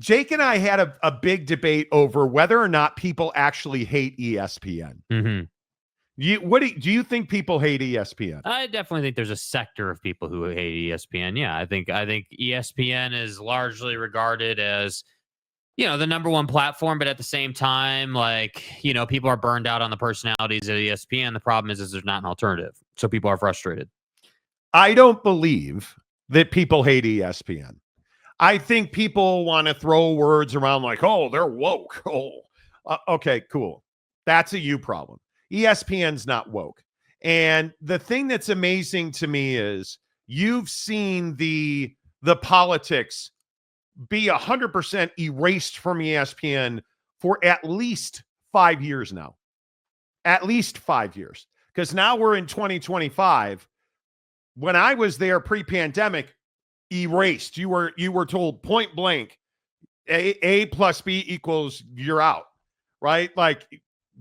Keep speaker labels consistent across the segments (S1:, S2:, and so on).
S1: Jake and I had a big debate over whether or not people actually hate ESPN.
S2: Mm-hmm.
S1: Do you think people hate ESPN?
S2: I definitely think there's a sector of people who hate ESPN. Yeah, I think ESPN is largely regarded as, the number one platform, but at the same time, people are burned out on the personalities of ESPN. The problem is there's not an alternative. So people are frustrated.
S1: I don't believe that people hate ESPN. I think people want to throw words around like, oh, they're woke. Oh, okay, cool. That's a you problem. ESPN's not woke. And the thing that's amazing to me is you've seen the politics be 100% erased from ESPN for at least 5 years now. At least 5 years. Because now we're in 2025. When I was there pre-pandemic, erased. You were told point blank, A plus B equals you're out, right? Like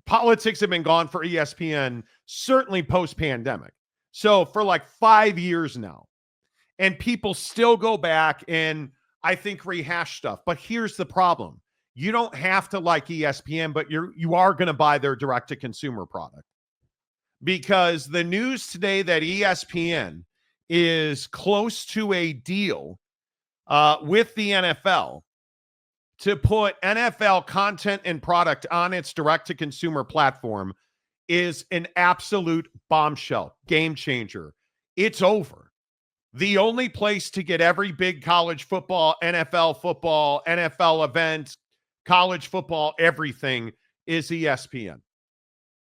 S1: politics have been gone for ESPN, certainly post-pandemic. So for like 5 years now, and people still go back and I think rehash stuff. But here's the problem. You don't have to like ESPN, but you are going to buy their direct-to-consumer product. Because the news today that ESPN is close to a deal with the NFL to put NFL content and product on its direct-to-consumer platform is an absolute bombshell, game changer. It's over. The only place to get every big college football, NFL event, college football, everything is ESPN.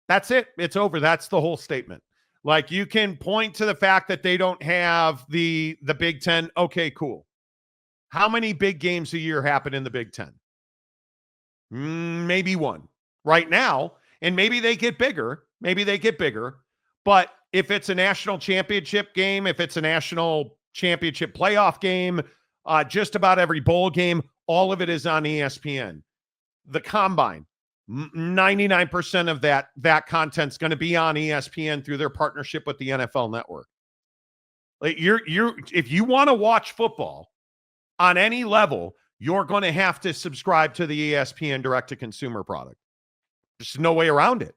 S1: That's it. It's over. That's the whole statement. Like, you can point to the fact that they don't have the Big Ten. Okay, cool. How many big games a year happen in the Big Ten? Maybe one right now. And maybe they get bigger. But if it's a national championship game, if it's a national championship playoff game, just about every bowl game, all of it is on ESPN. The Combine, 99% of that content's going to be on ESPN through their partnership with the NFL Network. Like, if you want to watch football on any level, you're going to have to subscribe to the ESPN direct-to-consumer product. There's no way around it.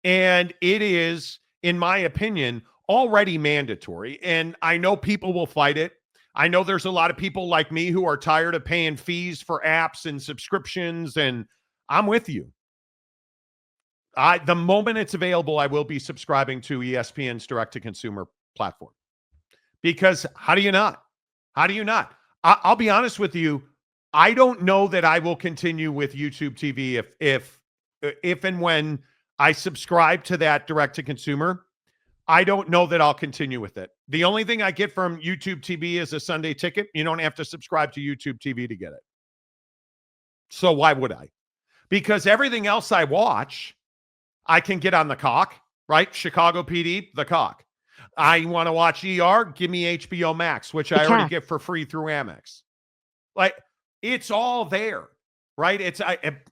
S1: And it is, in my opinion, already mandatory. And I know people will fight it. I know there's a lot of people like me who are tired of paying fees for apps and subscriptions, and I'm with you. The moment it's available, I will be subscribing to ESPN's direct-to-consumer platform. Because how do you not? I'll be honest with you. I don't know that I will continue with YouTube TV if and when I subscribe to that direct-to-consumer. I don't know that I'll continue with it. The only thing I get from YouTube TV is a Sunday ticket. You don't have to subscribe to YouTube TV to get it. So why would I? Because everything else I watch, I can get on the cock, right? Chicago PD, the cock. I want to watch ER, give me HBO Max, which I already get for free through Amex. Like, it's all there, right? It's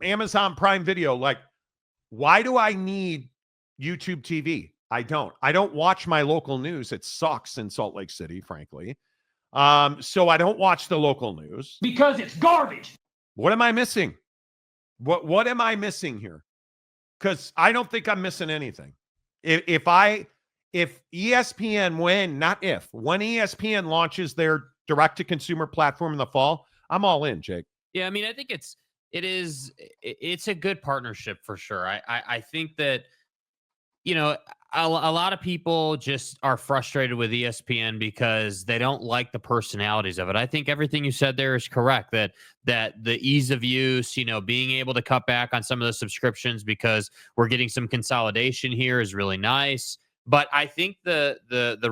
S1: Amazon Prime Video. Like, why do I need YouTube TV? I don't watch my local news. It sucks in Salt Lake City, frankly. So I don't watch the local news.
S3: Because it's garbage.
S1: What am I missing? What am I missing here? Because I don't think I'm missing anything. If ESPN, when ESPN launches their direct-to-consumer platform in the fall, I'm all in, Jake.
S2: Yeah, I mean, I think it's a good partnership for sure. I think that, a lot of people just are frustrated with ESPN because they don't like the personalities of it. I think everything you said there is correct, that the ease of use, being able to cut back on some of the subscriptions because we're getting some consolidation here is really nice. But I think the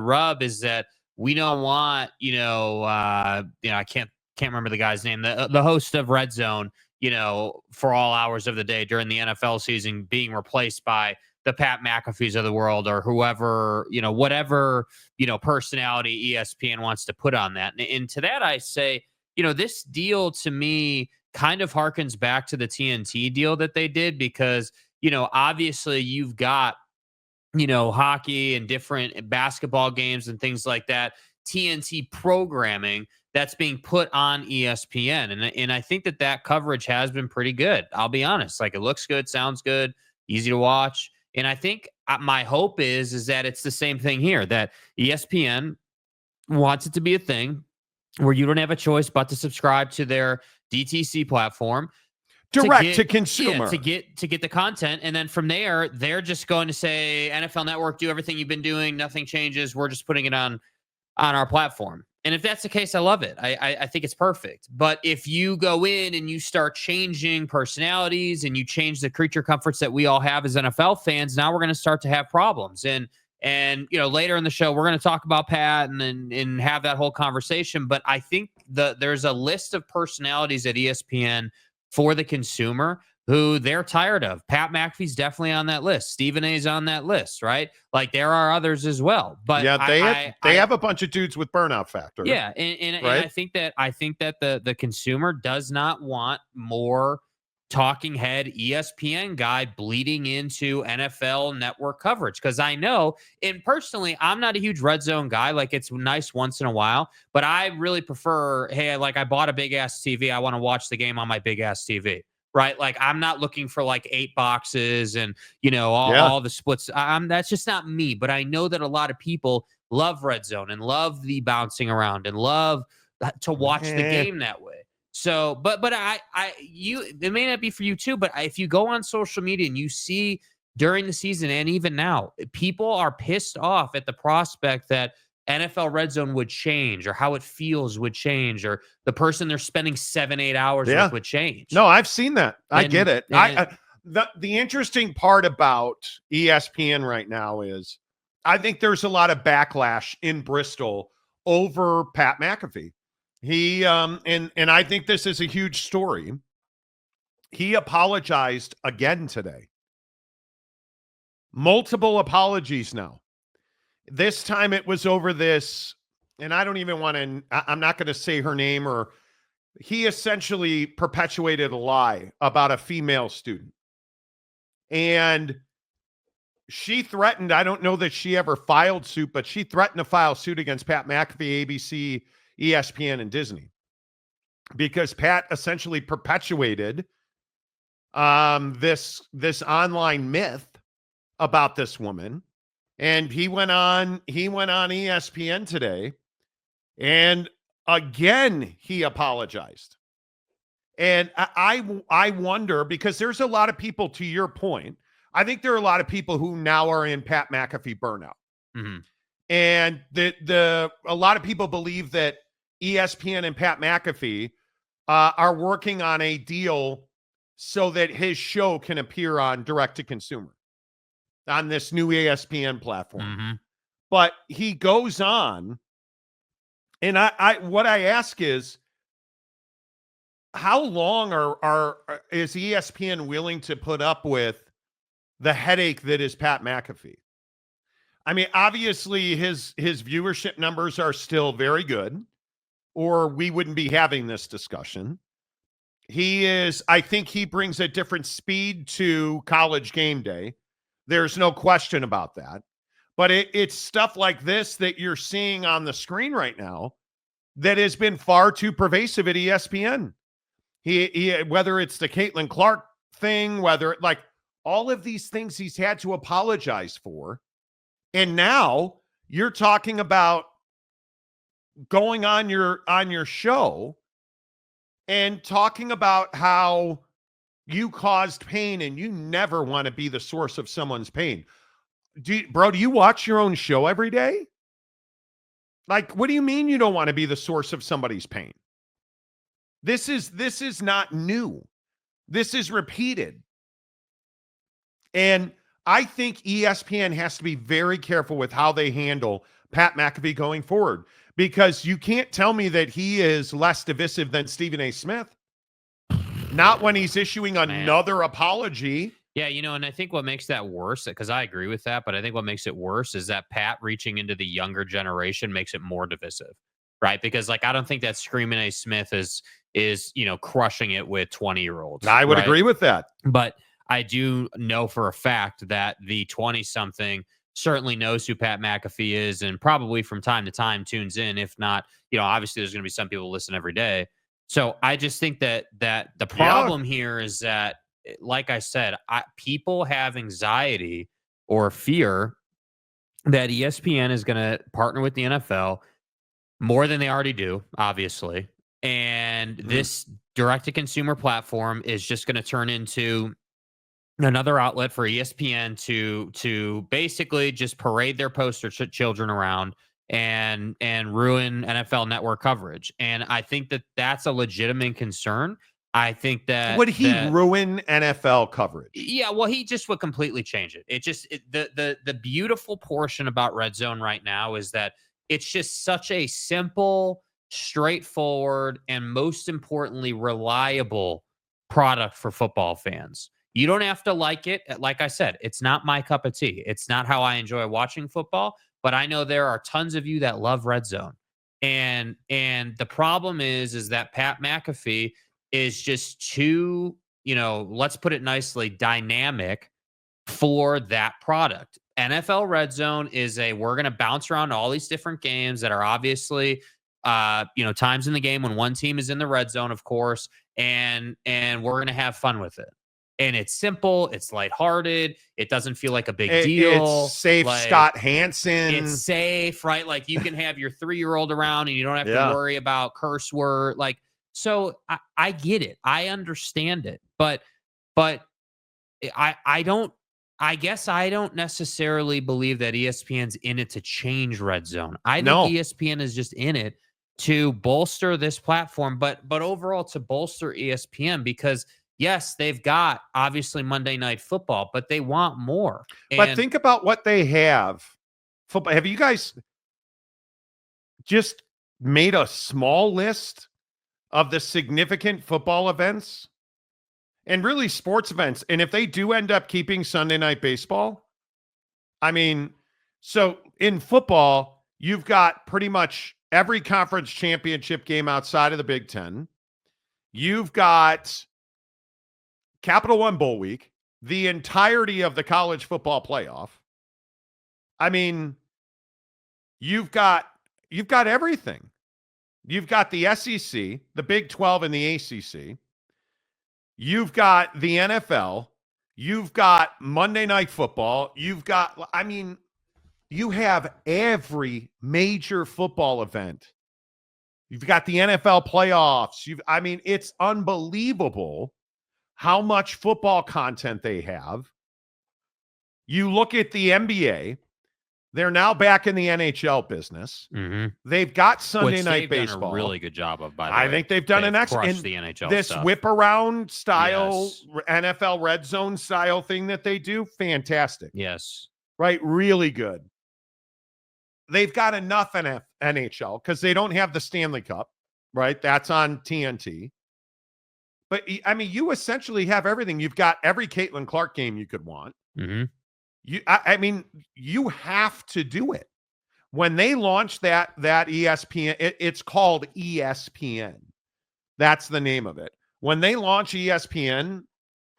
S2: rub is that we don't want, I can't remember the guy's name, the host of Redzone, for all hours of the day during the NFL season being replaced by the Pat McAfees of the world or whoever, whatever, personality ESPN wants to put on that. And to that, I say, this deal to me kind of harkens back to the TNT deal that they did because, obviously you've got, hockey and different basketball games and things like that, TNT programming, that's being put on ESPN. And I think that coverage has been pretty good. I'll be honest. Like, it looks good, sounds good, easy to watch. And I think my hope is that it's the same thing here, that ESPN wants it to be a thing where you don't have a choice but to subscribe to their DTC platform.
S1: Direct to consumer.
S2: Yeah, to get the content. And then from there, they're just going to say, NFL Network, do everything you've been doing. Nothing changes. We're just putting it on our platform. And if that's the case, I love it. I think it's perfect. But if you go in and you start changing personalities and you change the creature comforts that we all have as NFL fans, now we're going to start to have problems. And later in the show, we're going to talk about Pat and have that whole conversation. But I think there's a list of personalities at ESPN for the consumer who they're tired of. Pat McAfee's definitely on that list. Stephen A's on that list, right? Like, there are others as well. But
S1: yeah, they have a bunch of dudes with burnout factor.
S2: Yeah, and I think that the consumer does not want more talking head ESPN guy bleeding into NFL Network coverage. Because I know, and personally, I'm not a huge Redzone guy. Like, it's nice once in a while, but I really prefer, hey, like, I bought a big ass TV. I want to watch the game on my big ass TV. Right. Like, I'm not looking for like 8 boxes and, all the splits. That's just not me. But I know that a lot of people love Redzone and love the bouncing around and love to watch the game that way. So, but it may not be for you too, but if you go on social media and you see during the season and even now, people are pissed off at the prospect that NFL Redzone would change, or how it feels would change, or the person they're spending 7-8 hours with would change.
S1: No, I've seen that. I get it. The interesting part about ESPN right now is I think there's a lot of backlash in Bristol over Pat McAfee. He and I think this is a huge story. He apologized again today. Multiple apologies now. This time it was over this, and I don't even want to, I'm not going to say her name, or he essentially perpetuated a lie about a female student. And she threatened, I don't know that she ever filed suit, but she threatened to file suit against Pat McAfee, ABC, ESPN, and Disney, because Pat essentially perpetuated this online myth about this woman. And he went on ESPN today, and again he apologized. And I wonder, because there's a lot of people, to your point, I think there are a lot of people who now are in Pat McAfee burnout.
S2: Mm-hmm.
S1: And a lot of people believe that ESPN and Pat McAfee are working on a deal so that his show can appear on direct to consumer on this new ESPN platform.
S2: Mm-hmm.
S1: But he goes on, and what I ask is, how long is ESPN willing to put up with the headache that is Pat McAfee? I mean, obviously his viewership numbers are still very good, or we wouldn't be having this discussion. I think he brings a different speed to College Game Day. There's no question about that. But it's stuff like this that you're seeing on the screen right now that has been far too pervasive at ESPN. He whether it's the Caitlin Clark thing, whether like all of these things he's had to apologize for. And now you're talking about going on your show and talking about how you caused pain and you never want to be the source of someone's pain. Do you watch your own show every day? Like, what do you mean you don't want to be the source of somebody's pain? This is not new. This is repeated. And I think ESPN has to be very careful with how they handle Pat McAfee going forward, because you can't tell me that he is less divisive than Stephen A. Smith. Not when he's issuing another apology.
S2: Yeah, and I think what makes that worse, because I agree with that, but I think what makes it worse is that Pat reaching into the younger generation makes it more divisive, right? Because I don't think that Screaming A. Smith is crushing it with 20-year-olds.
S1: I would agree with that.
S2: But I do know for a fact that the 20-something certainly knows who Pat McAfee is and probably from time to time tunes in. If not, obviously there's going to be some people who listen every day. So I just think that the problem here is that, like I said, people have anxiety or fear that ESPN is going to partner with the NFL more than they already do, obviously. And this direct-to-consumer platform is just going to turn into another outlet for ESPN to basically just parade their poster children around and ruin NFL Network coverage. And I think that that's a legitimate concern. I think that
S1: would he ruin NFL coverage?
S2: Yeah, well, he just would completely change it. The beautiful portion about Redzone right now is that it's just such a simple, straightforward, and most importantly, reliable product for football fans. You don't have to like it. Like I said, it's not my cup of tea. It's not how I enjoy watching football, but I know there are tons of you that love Redzone. And the problem is that Pat McAfee is just too, let's put it nicely, dynamic for that product. NFL Redzone is we're going to bounce around all these different games that are obviously, times in the game when one team is in the red zone, of course, and we're going to have fun with it. And it's simple, it's lighthearted, it doesn't feel like a big deal.
S1: It's safe, like, Scott Hansen.
S2: It's safe, right? Like you can have your 3-year-old around and you don't have to worry about curse word. So I get it. I understand it. But I guess I don't necessarily believe that ESPN's in it to change Redzone. I think ESPN is just in it to bolster this platform, but overall to bolster ESPN because yes, they've got obviously Monday Night Football, but they want more.
S1: But think about what they have. Football. Have you guys just made a small list of the significant football events and really sports events? And if they do end up keeping Sunday Night Baseball, I mean, so in football, you've got pretty much every conference championship game outside of the Big Ten. You've got Capital One Bowl Week, the entirety of the college football playoff. I mean, you've got everything. You've got the SEC, the Big 12, and the ACC. You've got the NFL. You've got Monday Night Football. You have every major football event. You've got the NFL playoffs. It's unbelievable how much football content they have. You look at the NBA. They're now back in the NHL business.
S2: Mm-hmm.
S1: They've got Sunday Night Baseball.
S2: Done a really good job of, by the way.
S1: I think they've done an excellent
S2: the NHL
S1: this
S2: stuff.
S1: Whip around style, NFL Red Zone style thing that they do. Fantastic.
S2: Yes.
S1: Right. Really good. They've got enough NHL because they don't have the Stanley Cup. Right. That's on TNT. But you essentially have everything. You've got every Caitlin Clark game you could want.
S2: Mm-hmm.
S1: You have to do it. When they launched that ESPN, it's called ESPN. That's the name of it. When they launch ESPN,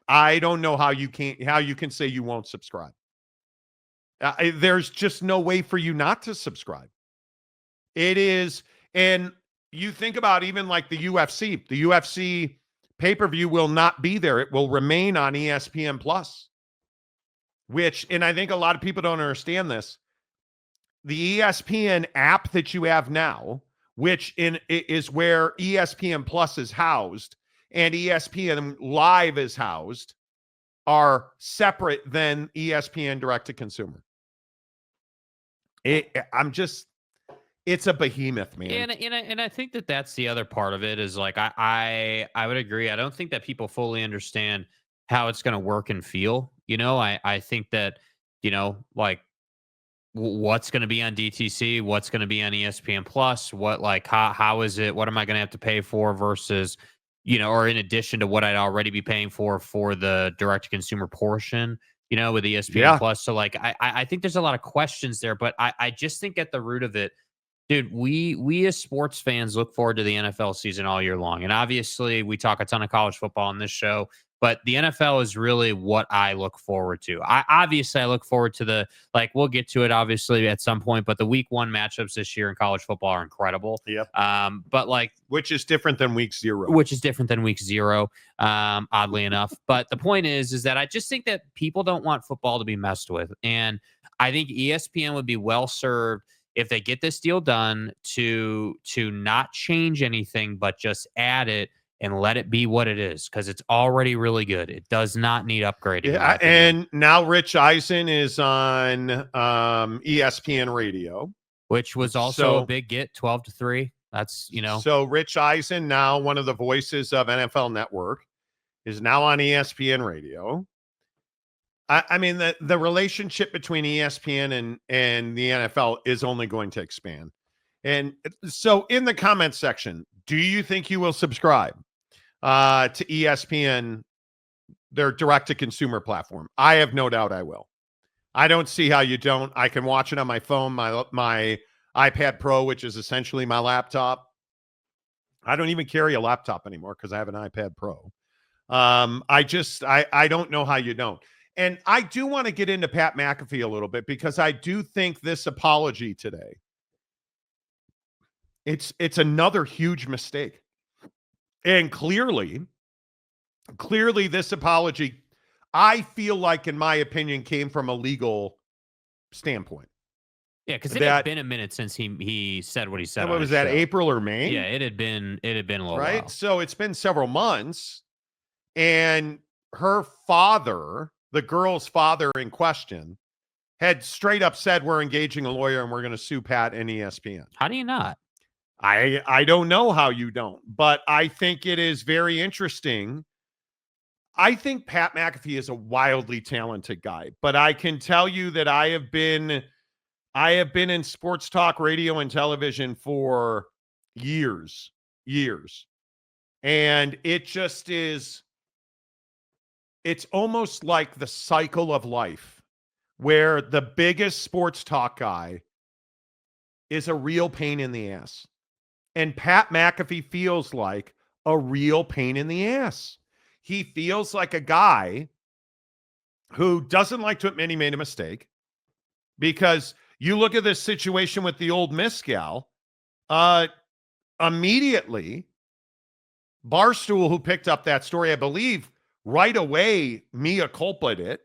S1: I don't know how you can say you won't subscribe. There's just no way for you not to subscribe. It is, and you think about even like the UFC. The UFC pay-per-view will not be there. It will remain on ESPN Plus. And I think a lot of people don't understand this. The ESPN app that you have now, which is where ESPN Plus is housed and ESPN Live is housed, are separate than ESPN Direct to Consumer. It's a behemoth, man.
S2: And I think that that's the other part of it is like I would agree. I don't think that people fully understand how it's going to work and feel. I think that, like what's going to be on DTC, what's going to be on ESPN Plus, how is it, what am I going to have to pay for versus, or in addition to what I'd already be paying for the direct to consumer portion, with ESPN Plus. So I think there's a lot of questions there, but I just think at the root of it, dude, we as sports fans look forward to the NFL season all year long. And obviously we talk a ton of college football on this show, But the NFL is really what I look forward to. I look forward to we'll get to it obviously at some point, but the week 1 matchups this year in college football are incredible.
S1: Yep.
S2: But
S1: which is different than week 0.
S2: Oddly enough. But the point is that I just think that people don't want football to be messed with. And I think ESPN would be well served if they get this deal done to not change anything, but just add it and let it be what it is, because it's already really good. It does not need upgrading.
S1: Yeah, and now Rich Eisen is on ESPN Radio,
S2: which was also a big get, 12-3. That's,
S1: So Rich Eisen, now one of the voices of NFL Network, is now on ESPN Radio. I mean, the relationship between ESPN and the NFL is only going to expand. And so in the comments section, do you think you will subscribe to ESPN, their direct-to-consumer platform? I have no doubt I will. I don't see how you don't. I can watch it on my phone, my iPad Pro, which is essentially my laptop. I don't even carry a laptop anymore because I have an iPad Pro. I don't know how you don't. And I do want to get into Pat McAfee a little bit, because I do think this apology today, it's another huge mistake. And clearly this apology, I feel like, in my opinion, came from a legal standpoint.
S2: Yeah, because it had been a minute since he said what he said.
S1: What was that, April or May?
S2: Yeah, it had been a little
S1: right
S2: while.
S1: So it's been several months, and her father, the girl's father in question, had straight up said, we're engaging a lawyer and we're going to sue Pat and ESPN.
S2: How do you not?
S1: I don't know how you don't, but I think it is very interesting. I think Pat McAfee is a wildly talented guy, but I can tell you that I have been in sports talk radio and television for years. And it just is, it's almost like the cycle of life, where the biggest sports talk guy is a real pain in the ass. And Pat McAfee feels like a real pain in the ass. He feels like a guy who doesn't like to admit he made a mistake, because you look at this situation with the old Miss gal, immediately, Barstool, who picked up that story, I believe, right away, mea culpa'd it.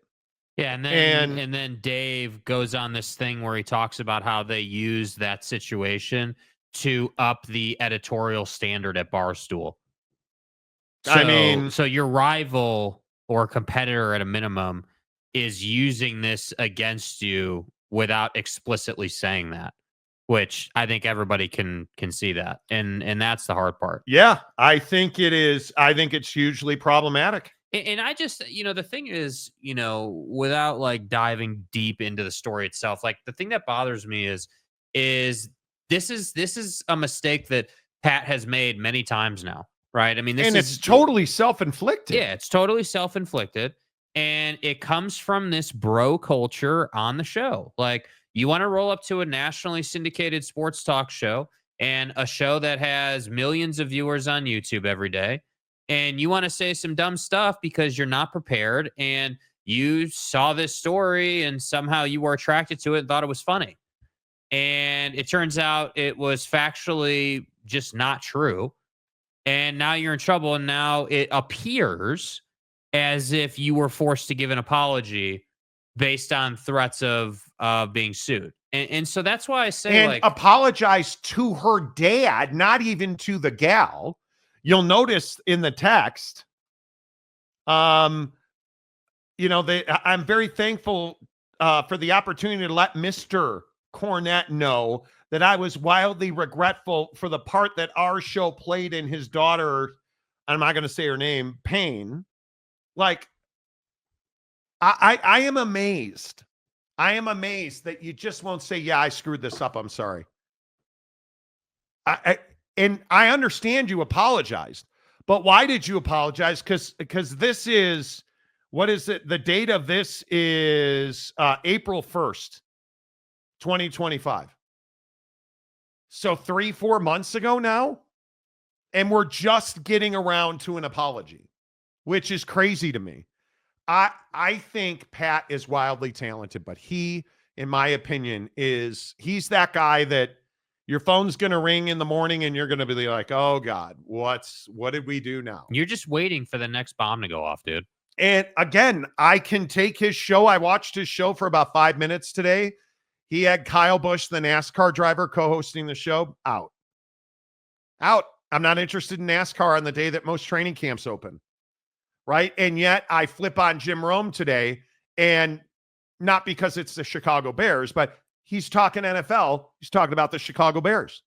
S2: Yeah, and then Dave goes on this thing where he talks about how they used that situation to up the editorial standard at Barstool. So your rival or competitor at a minimum is using this against you without explicitly saying that, which I think everybody can see that. And that's the hard part.
S1: Yeah, I think it is. I think it's hugely problematic.
S2: And I just, the thing is, without like diving deep into the story itself, like the thing that bothers me is this is a mistake that Pat has made many times now, right? I mean,
S1: it's totally self-inflicted.
S2: Yeah, it's totally self-inflicted. And it comes from this bro culture on the show. Like, you want to roll up to a nationally syndicated sports talk show and a show that has millions of viewers on YouTube every day, and you want to say some dumb stuff because you're not prepared and you saw this story and somehow you were attracted to it and thought it was funny. And it turns out it was factually just not true. And now you're in trouble. And now it appears as if you were forced to give an apology based on threats of being sued. And so that's why I say,
S1: and apologize to her dad, not even to the gal. You'll notice in the text, I'm very thankful for the opportunity to let Mr. Cornette know that I was wildly regretful for the part that our show played in his daughter, I'm not going to say her name, pain. Like, I am amazed. I am amazed that you just won't say, yeah, I screwed this up. I'm sorry. And I understand you apologized, but why did you apologize? Because this is, what is it? The date of this is April 1st, 2025. So 3-4 months ago now, and we're just getting around to an apology. which is crazy to me. I think Pat is wildly talented, but he, in my opinion, he's that guy that your phone's going to ring in the morning and you're going to be like, oh God, what did we do now?
S2: You're just waiting for the next bomb to go off, dude.
S1: And again, I can take his show. I watched his show for about 5 minutes today. He had Kyle Busch, the NASCAR driver, co-hosting the show. Out. I'm not interested in NASCAR on the day that most training camps open. Right. And yet I flip on Jim Rome today, and not because it's the Chicago Bears, but he's talking NFL. He's talking about the Chicago Bears.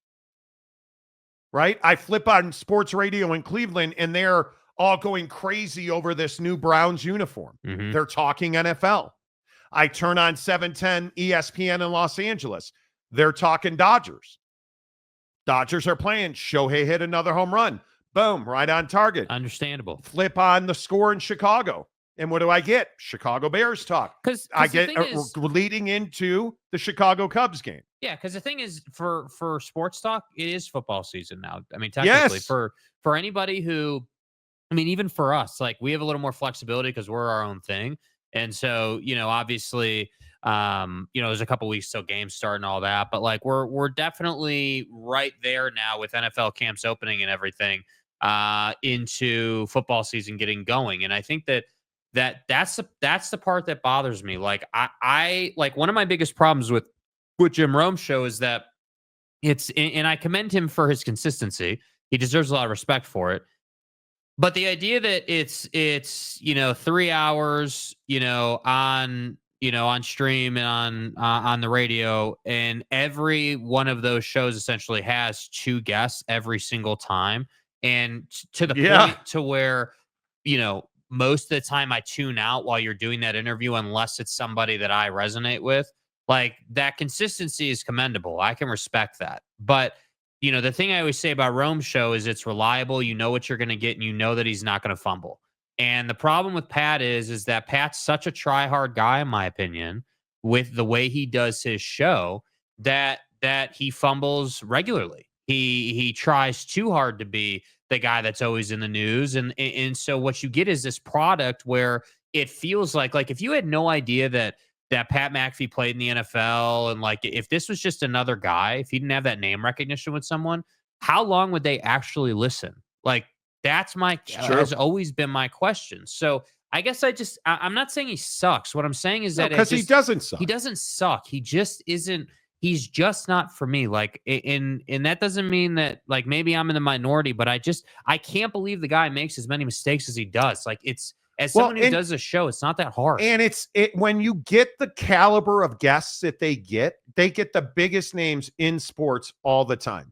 S1: Right. I flip on sports radio in Cleveland, and they're all going crazy over this new Browns uniform.
S2: Mm-hmm.
S1: They're talking NFL. I turn on 710 ESPN in Los Angeles. They're talking Dodgers. Dodgers are playing. Shohei hit another home run. Boom, right on target.
S2: Understandable.
S1: Flip on the score in Chicago. And what do I get? Chicago Bears talk.
S2: Because
S1: I get leading into the Chicago Cubs game.
S2: Yeah, because the thing is, for sports talk, it is football season now. I mean, technically,
S1: Yes.
S2: for anybody who, I mean, even for us, like, we have a little more flexibility because we're our own thing. And so, obviously, there's a couple weeks till games start and all that, but like we're definitely right there now with NFL camps opening and everything into football season getting going. And I think that's the part that bothers me. Like I like, one of my biggest problems with Jim Rome's show is that and I commend him for his consistency. He deserves a lot of respect for it. But the idea that it's 3 hours, on stream and on the radio, and every one of those shows essentially has two guests every single time, and to the point to where, most of the time I tune out while you're doing that interview unless it's somebody that I resonate with. Like, that consistency is commendable. I can respect that. But the thing I always say about Rome's show is it's reliable. You know what you're going to get, and you know that he's not going to fumble. And the problem with Pat is that Pat's such a try-hard guy, in my opinion, with the way he does his show, that he fumbles regularly. He tries too hard to be the guy that's always in the news. And so what you get is this product where it feels like if you had no idea that Pat McAfee played in the NFL, and like, if this was just another guy, if he didn't have that name recognition with someone, how long would they actually listen? Like, that's has always been my question. So I guess I'm not saying he sucks. What I'm saying is that
S1: because he doesn't suck.
S2: He doesn't suck. He just isn't. He's just not for me. Like, and that doesn't mean that, like, maybe I'm in the minority, but I can't believe the guy makes as many mistakes as he does. Like, as someone who does a show, it's not that hard.
S1: And when you get the caliber of guests that they get the biggest names in sports all the time.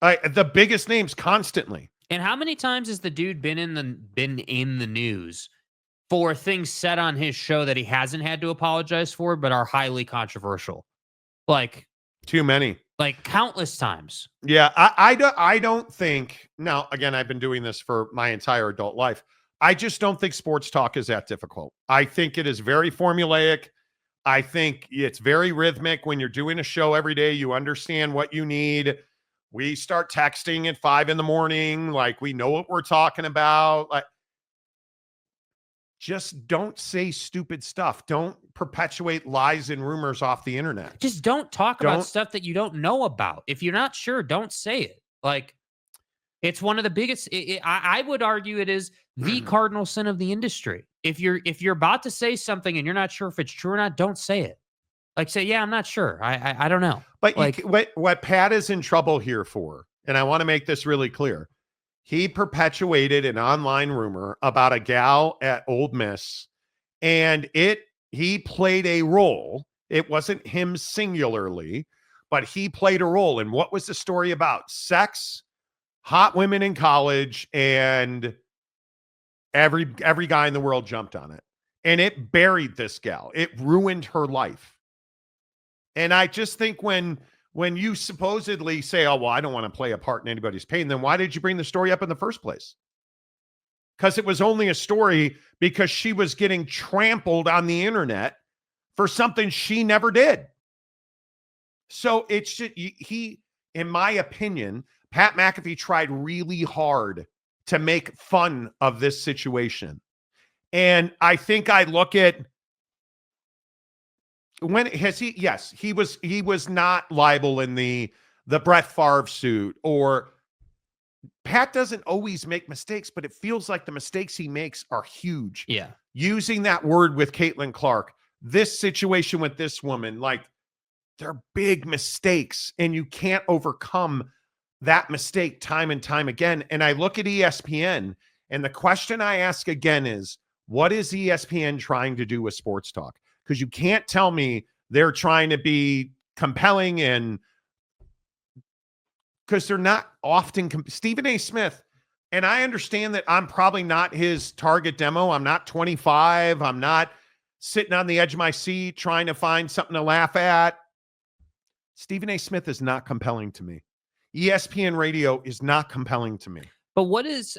S1: The biggest names constantly.
S2: And how many times has the dude been in the news for things said on his show that he hasn't had to apologize for, but are highly controversial? Like,
S1: too many.
S2: Like, countless times.
S1: Yeah, I don't think. Now, again, I've been doing this for my entire adult life. I just don't think sports talk is that difficult. I think it is very formulaic. I think it's very rhythmic. When you're doing a show every day, you understand what you need. We start texting at 5 a.m. Like, we know what we're talking about. Like, just don't say stupid stuff. Don't perpetuate lies and rumors off the internet.
S2: Just don't talk about stuff that you don't know about. If you're not sure, don't say it. Like, it's one of the biggest. I would argue it is the cardinal sin of the industry. If you're about to say something and you're not sure if it's true or not, don't say it. Like, say, yeah, I'm not sure. I don't know.
S1: But
S2: like,
S1: what Pat is in trouble here for, and I want to make this really clear, he perpetuated an online rumor about a gal at Ole Miss, and he played a role. It wasn't him singularly, but he played a role. And what was the story about? Sex, hot women in college, and every guy in the world jumped on it. And it buried this gal. It ruined her life. And I just think when you supposedly say, oh, well, I don't want to play a part in anybody's pain, then why did you bring the story up in the first place? Because it was only a story because she was getting trampled on the internet for something she never did. So it's just, in my opinion, Pat McAfee tried really hard to make fun of this situation. And I think I look at when has he, yes, he was not liable in the Brett Favre suit, or Pat doesn't always make mistakes, but it feels like the mistakes he makes are huge.
S2: Yeah.
S1: Using that word with Caitlin Clark, this situation with this woman, like, they're big mistakes, and you can't overcome that mistake time and time again. And I look at ESPN, and the question I ask again is, what is ESPN trying to do with sports talk? Because you can't tell me they're trying to be compelling, and because they're not often. Stephen A. Smith, and I understand that I'm probably not his target demo. I'm not 25. I'm not sitting on the edge of my seat trying to find something to laugh at. Stephen A. Smith is not compelling to me. ESPN radio is not compelling to me.
S2: But what is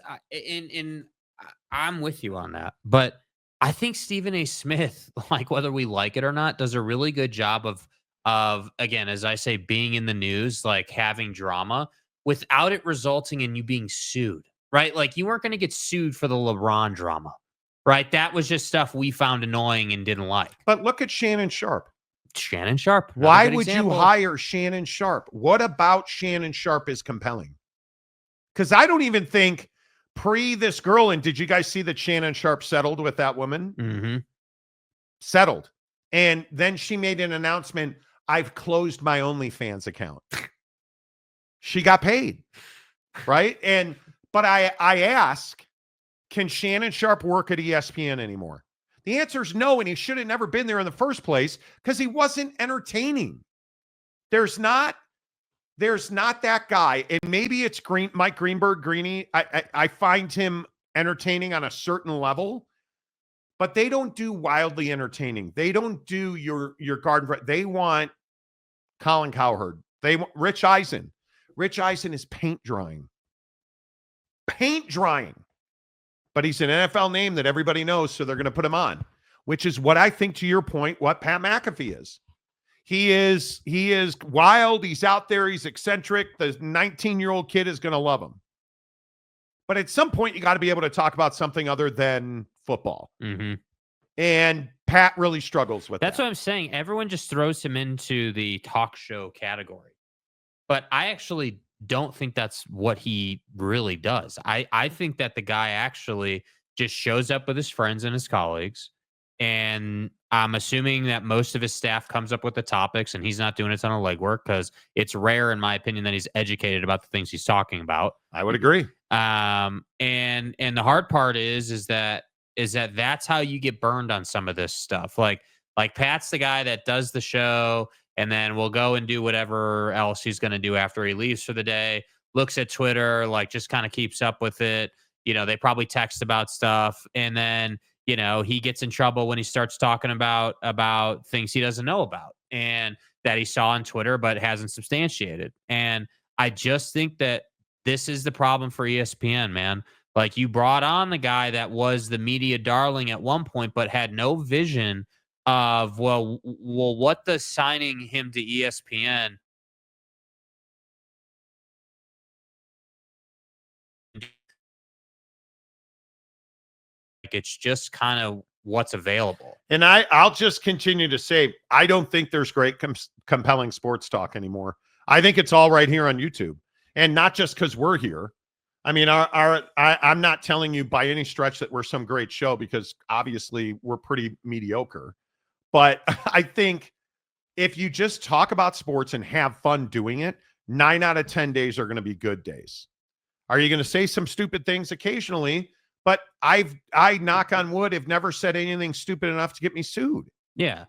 S2: I'm with you on that. But I think Stephen A. Smith, like whether we like it or not, does a really good job of again, as I say, being in the news, like having drama without it resulting in you being sued, right? Like you weren't going to get sued for the LeBron drama, right? That was just stuff we found annoying and didn't like.
S1: But look at Shannon Sharp.
S2: Shannon Sharp.
S1: Why would you hire Shannon Sharp? What about Shannon Sharp is compelling? Because I don't even think pre this girl, and did you guys see that Shannon Sharp settled with that woman?
S2: Mm-hmm.
S1: Settled. And then she made an announcement, I've closed my OnlyFans account. She got paid, right? But I ask, can Shannon Sharp work at ESPN anymore? The answer is no, and he should have never been there in the first place because he wasn't entertaining. There's not that guy, and maybe it's Mike Greenberg, Greeny. I find him entertaining on a certain level, but they don't do wildly entertaining. They don't do your garden. They want Colin Cowherd. They want Rich Eisen. Rich Eisen is paint drying. But he's an NFL name that everybody knows, so they're going to put him on, which is what I think, to your point, what Pat McAfee is. He is wild. He's out there. He's eccentric. The 19-year-old kid is going to love him. But at some point, you got to be able to talk about something other than football.
S2: Mm-hmm.
S1: And Pat really struggles with that.
S2: That's what I'm saying. Everyone just throws him into the talk show category. But I actually don't think that's what he really does. I think that the guy actually just shows up with his friends and his colleagues, and I'm assuming that most of his staff comes up with the topics, and he's not doing a ton of legwork because it's rare, in my opinion, that he's educated about the things he's talking about.
S1: I would agree.
S2: And the hard part is that that's how you get burned on some of this stuff. Like Pat's the guy that does the show, and then we'll go and do whatever else he's going to do after he leaves for the day, looks at Twitter, like just kind of keeps up with it. You know, they probably text about stuff. And then, you know, he gets in trouble when he starts talking about things he doesn't know about and that he saw on Twitter, but hasn't substantiated. And I just think that this is the problem for ESPN, man. Like, you brought on the guy that was the media darling at one point, but had no vision of, well, what does signing him to ESPN it's just kind of what's available.
S1: And I'll just continue to say, I don't think there's great compelling sports talk anymore. I think it's all right here on YouTube, and not just because we're here. I mean, I'm not telling you by any stretch that we're some great show, because obviously we're pretty mediocre. But I think if you just talk about sports and have fun doing it, 9 out of 10 days are going to be good days. Are you going to say some stupid things occasionally? But I knock on wood, have never said anything stupid enough to get me sued.
S2: Yeah.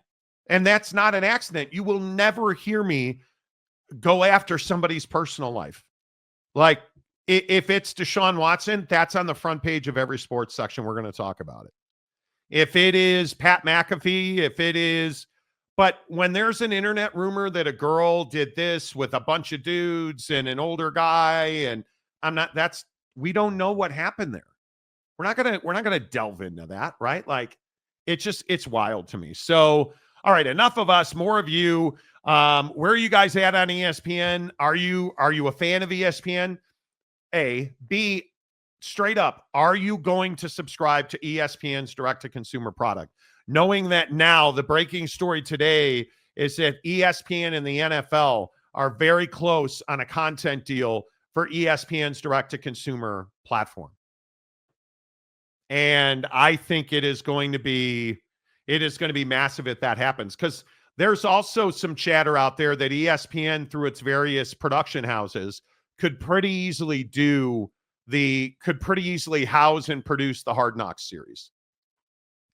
S1: And that's not an accident. You will never hear me go after somebody's personal life. Like, if it's Deshaun Watson, that's on the front page of every sports section. We're going to talk about it. If it is Pat McAfee, if it is, but when there's an internet rumor that a girl did this with a bunch of dudes and an older guy, and we don't know what happened there. We're not going to delve into that, right? Like, it's wild to me. So, all right, enough of us, more of you. Where are you guys at on ESPN? Are you a fan of ESPN? A, B, straight up, are you going to subscribe to ESPN's direct-to-consumer product? Knowing that now the breaking story today is that ESPN and the NFL are very close on a content deal for ESPN's direct-to-consumer platform. And I think it is going to be massive if that happens, because there's also some chatter out there that ESPN, through its various production houses, could pretty easily house and produce the Hard Knocks series.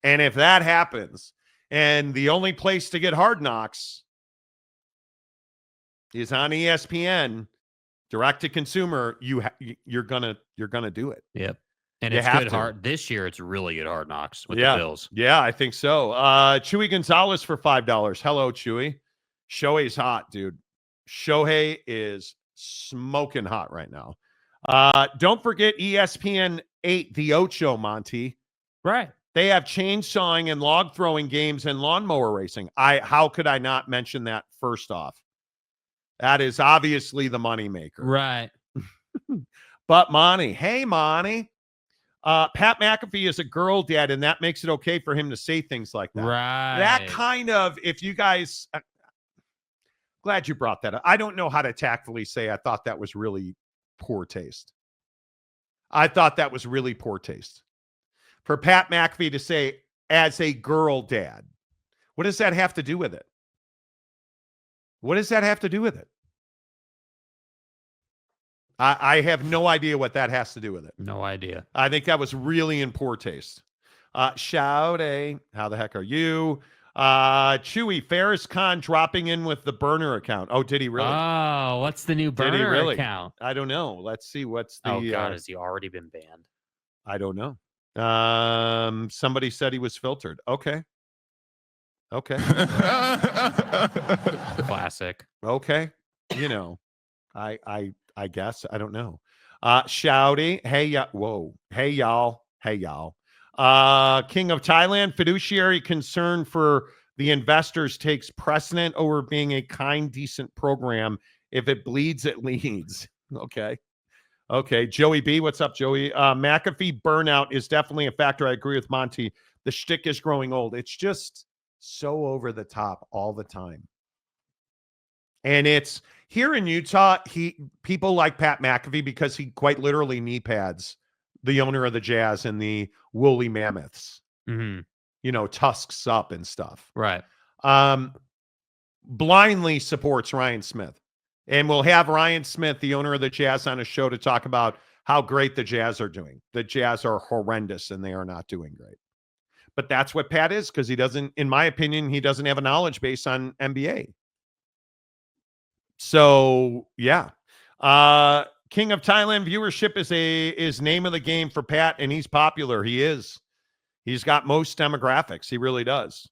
S1: And if that happens, and the only place to get Hard Knocks is on ESPN, direct to consumer, you're gonna do it.
S2: Yep. And it's good hard this year. It's really good Hard Knocks with the Bills.
S1: Yeah, I think so. Chewy Gonzalez for $5. Hello, Chewy. Shohei's hot, dude. Shohei is smoking hot right now. Don't forget ESPN 8, the Ocho, Monty.
S2: Right.
S1: They have chainsawing and log throwing games and lawnmower racing. How could I not mention that first off? That is obviously the moneymaker.
S2: Right.
S1: But Monty, hey, Monty. Pat McAfee is a girl dad, and that makes it okay for him to say things like that.
S2: Right.
S1: That kind of, if you guys, glad you brought that up. I don't know how to tactfully say I thought that was really poor taste. I thought that was really poor taste. For Pat McAfee to say, as a girl dad, what does that have to do with it? What does that have to do with it? I have no idea what that has to do with it.
S2: No idea.
S1: I think that was really in poor taste. Shouty, how the heck are you? Chewy, Ferris Khan dropping in with the burner account. Oh, did he really?
S2: Oh, what's the new burner account?
S1: I don't know. Let's see. What's the...
S2: Oh, God, has he already been banned?
S1: I don't know. Somebody said he was filtered. Okay.
S2: Classic.
S1: Okay. You know, I guess. I don't know. Shouty. Hey, whoa. Hey, y'all. King of Thailand, fiduciary concern for the investors takes precedent over being a kind, decent program. If it bleeds, it leads. Okay. Joey B. What's up, Joey? McAfee burnout is definitely a factor. I agree with Monty. The shtick is growing old. It's just so over the top all the time. And it's here in Utah, people like Pat McAfee because he quite literally knee pads the owner of the Jazz and the woolly mammoths, tusks up and stuff.
S2: Right.
S1: Blindly supports Ryan Smith. And we'll have Ryan Smith, the owner of the Jazz, on a show to talk about how great the Jazz are doing. The Jazz are horrendous and they are not doing great. But that's what Pat is, because he doesn't, in my opinion, he doesn't have a knowledge base on NBA. So, yeah. King of Thailand viewership is name of the game for Pat, and he's popular. He is. He's got most demographics. He really does.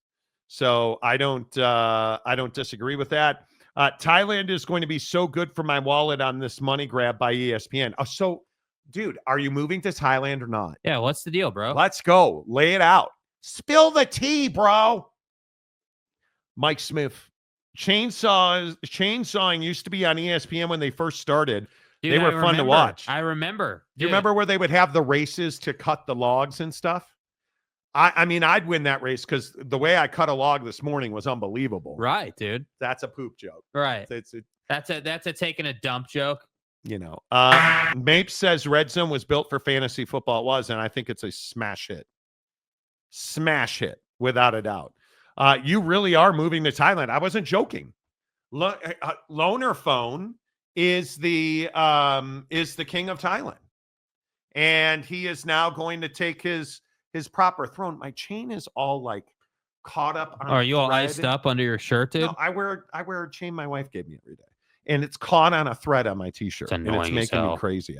S1: So I don't disagree with that. Thailand is going to be so good for my wallet on this money grab by ESPN. So, dude, are you moving to Thailand or not?
S2: Yeah, what's the deal, bro?
S1: Let's go. Lay it out. Spill the tea, bro. Mike Smith. Chainsawing used to be on ESPN when they first started. Dude, they were fun to watch.
S2: I remember.
S1: Do you remember where they would have the races to cut the logs and stuff? I mean, I'd win that race because the way I cut a log this morning was unbelievable.
S2: Right, dude.
S1: That's a poop joke.
S2: Right. That's a taking a dump joke.
S1: Mapes says Redzone was built for fantasy football. It was, and I think it's a smash hit. Smash hit, without a doubt. You really are moving to Thailand. I wasn't joking. Loner Phone is the king of Thailand, and he is now going to take his proper throne. My chain is all like caught up on.
S2: Are you all iced up under your shirt, dude?
S1: No, I wear a chain my wife gave me every day, and it's caught on a thread on my t-shirt, and it's making me crazy.